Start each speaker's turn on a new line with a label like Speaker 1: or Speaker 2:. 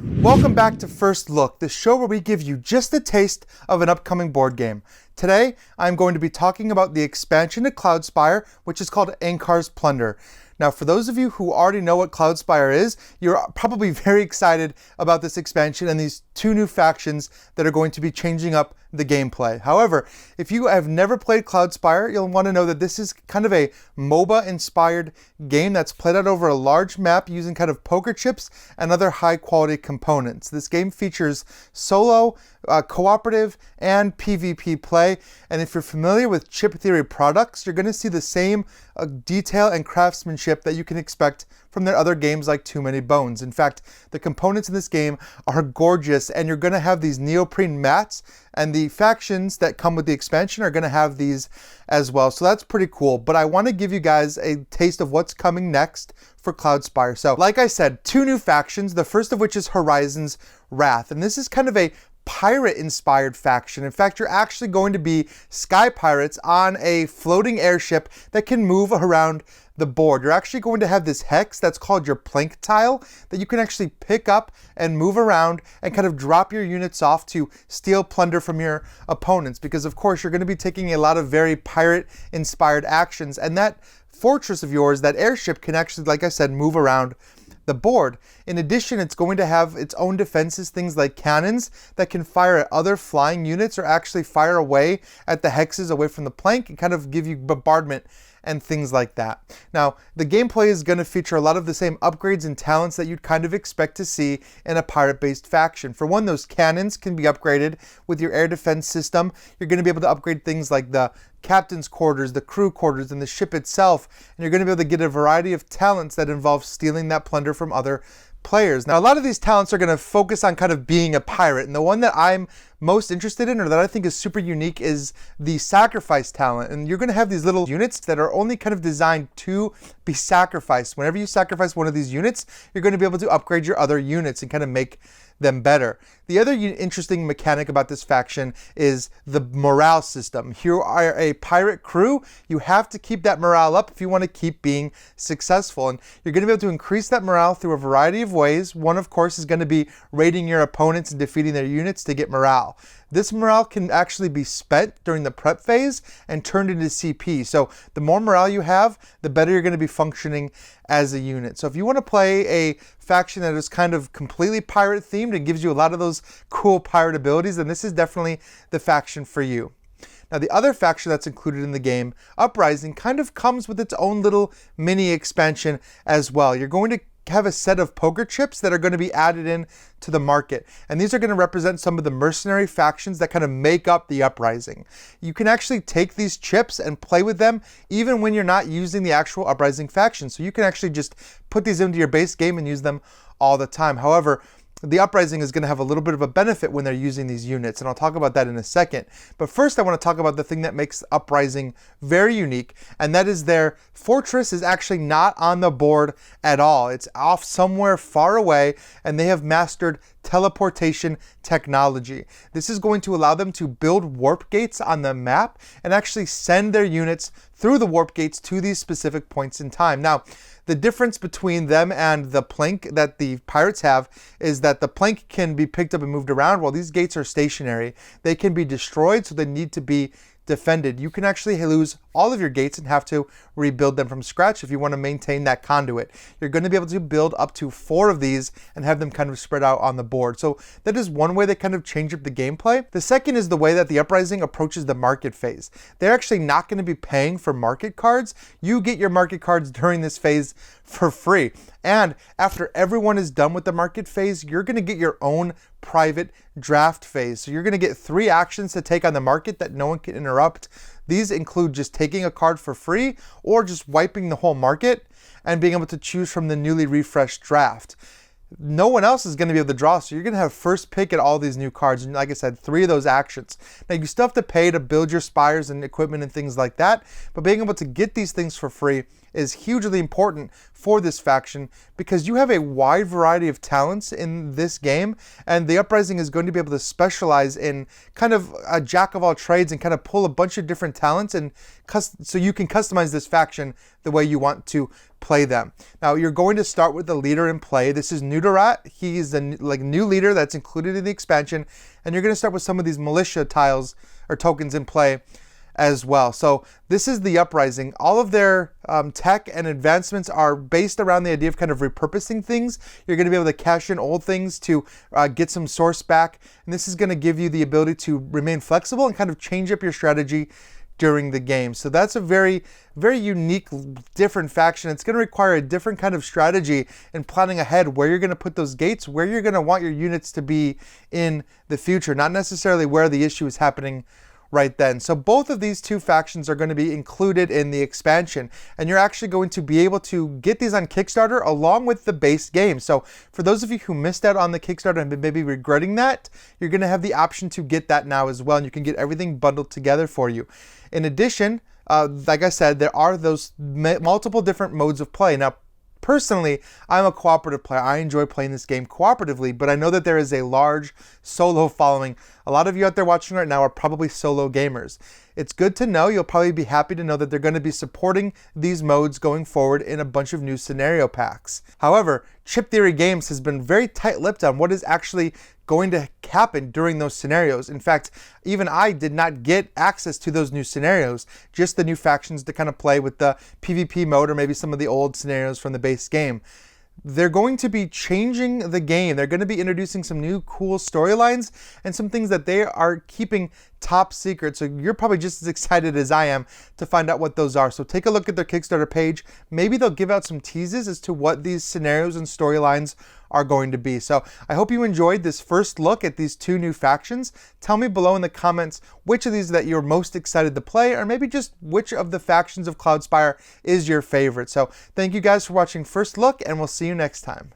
Speaker 1: Welcome back to First Look, the show where we give you just a taste of an upcoming board game. Today, I'm going to be talking about the expansion to Cloudspire, which is called Ankar's Plunder. Now, for those of you who already know what Cloudspire is, you're probably very excited about this expansion and these two new factions that are going to be changing up the gameplay. However, if you have never played Cloudspire, you'll want to know that this is kind of a MOBA-inspired game that's played out over a large map using kind of poker chips and other high-quality components. This game features solo, cooperative, and PvP play, and if you're familiar with Chip Theory products, you're going to see the same detail and craftsmanship that you can expect from their other games like Too Many Bones. In fact, the components in this game are gorgeous, and you're going to have these neoprene mats, and the factions that come with the expansion are going to have these as well. So that's pretty cool, but I want to give you guys a taste of what's coming next for Cloudspire. So like I said, two new factions, the first of which is Horizon's Wrath, and this is kind of a pirate-inspired faction. In fact, you're actually going to be sky pirates on a floating airship that can move around the board. You're actually going to have this hex that's called your plank tile that you can actually pick up and move around and kind of drop your units off to steal plunder from your opponents, because of course you're going to be taking a lot of very pirate-inspired actions, and that fortress of yours, that airship, can actually, like I said, move around the board. In addition, it's going to have its own defenses, things like cannons that can fire at other flying units or actually fire away at the hexes away from the plank and kind of give you bombardment and things like that. Now, the gameplay is going to feature a lot of the same upgrades and talents that you'd kind of expect to see in a pirate-based faction. For one, those cannons can be upgraded with your air defense system. You're going to be able to upgrade things like the captain's quarters, the crew quarters, and the ship itself. And you're going to be able to get a variety of talents that involve stealing that plunder from other players. Now, a lot of these talents are going to focus on kind of being a pirate, and the one that I'm most interested in, or that I think is super unique, is the sacrifice talent. And you're going to have these little units that are only kind of designed to be sacrificed. Whenever you sacrifice one of these units, you're going to be able to upgrade your other units and kind of make them better. The other interesting mechanic about this faction is the morale system. You are a pirate crew. You have to keep that morale up if you want to keep being successful. And you're going to be able to increase that morale through a variety of ways. One, of course, is going to be raiding your opponents and defeating their units to get morale. This morale can actually be spent during the prep phase and turned into CP. So the more morale you have, the better you're going to be functioning as a unit. So if you want to play a faction that is kind of completely pirate themed and gives you a lot of those cool pirate abilities, then this is definitely the faction for you. Now, the other faction that's included in the game, Uprising, kind of comes with its own little mini expansion as well. You're going to have a set of poker chips that are going to be added in to the market, and these are going to represent some of the mercenary factions that kind of make up the Uprising. You can actually take these chips and play with them even when you're not using the actual Uprising faction, so you can actually just put these into your base game and use them all the time. However, the Uprising is going to have a little bit of a benefit when they're using these units, and I'll talk about that in a second. But first, I want to talk about the thing that makes Uprising very unique, and that is their fortress is actually not on the board at all. It's off somewhere far away, and they have mastered teleportation technology. This is going to allow them to build warp gates on the map and actually send their units through the warp gates to these specific points in time. Now, the difference between them and the plank that the pirates have is that the plank can be picked up and moved around, while these gates are stationary. They can be destroyed, so they need to be defended. You can actually lose all of your gates and have to rebuild them from scratch if you want to maintain that conduit. You're going to be able to build up to 4 of these and have them kind of spread out on the board. So that is one way they kind of change up the gameplay. The second is the way that the Uprising approaches the market phase. They're actually not going to be paying for market cards. You get your market cards during this phase for free. And after everyone is done with the market phase, you're going to get your own private draft phase. So you're going to get 3 actions to take on the market that no one can interrupt. These include just taking a card for free or just wiping the whole market and being able to choose from the newly refreshed draft. No one else is going to be able to draw, so you're going to have first pick at all these new cards. And like I said, 3 of those actions. Now, you still have to pay to build your spires and equipment and things like that, but being able to get these things for free is hugely important for this faction because you have a wide variety of talents in this game, and the Uprising is going to be able to specialize in kind of a jack of all trades and kind of pull a bunch of different talents, and so you can customize this faction the way you want to play them. Now you're going to start with the leader in play. This is Nudarat. He's the new leader that's included in the expansion, and you're going to start with some of these militia tiles or tokens in play as well. So this is the Uprising. All of their tech and advancements are based around the idea of kind of repurposing things. You're going to be able to cash in old things to get some source back, and this is going to give you the ability to remain flexible and kind of change up your strategy during the game. So that's a very, very unique, different faction. It's going to require a different kind of strategy in planning ahead where you're going to put those gates, where you're going to want your units to be in the future, not necessarily where the issue is happening right then. So both of these two factions are going to be included in the expansion, and you're actually going to be able to get these on Kickstarter along with the base game. So for those of you who missed out on the Kickstarter and maybe regretting that, you're going to have the option to get that now as well, and you can get everything bundled together for you. In addition, like I said, there are those multiple different modes of play. Now, personally, I'm a cooperative player. I enjoy playing this game cooperatively, but I know that there is a large solo following. A lot of you out there watching right now are probably solo gamers. It's good to know. You'll probably be happy to know that they're going to be supporting these modes going forward in a bunch of new scenario packs. However, Chip Theory Games has been very tight-lipped on what is actually going to happen during those scenarios. In fact, even I did not get access to those new scenarios, just the new factions to kind of play with the PvP mode or maybe some of the old scenarios from the base game. They're going to be changing the game. They're going to be introducing some new cool storylines and some things that they are keeping top secret. So you're probably just as excited as I am to find out what those are. So take a look at their Kickstarter page. Maybe they'll give out some teases as to what these scenarios and storylines are going to be. So I hope you enjoyed this first look at these two new factions. Tell me below in the comments which of these that you're most excited to play, or maybe just which of the factions of Cloudspire is your favorite. So thank you guys for watching First Look, and we'll see you next time.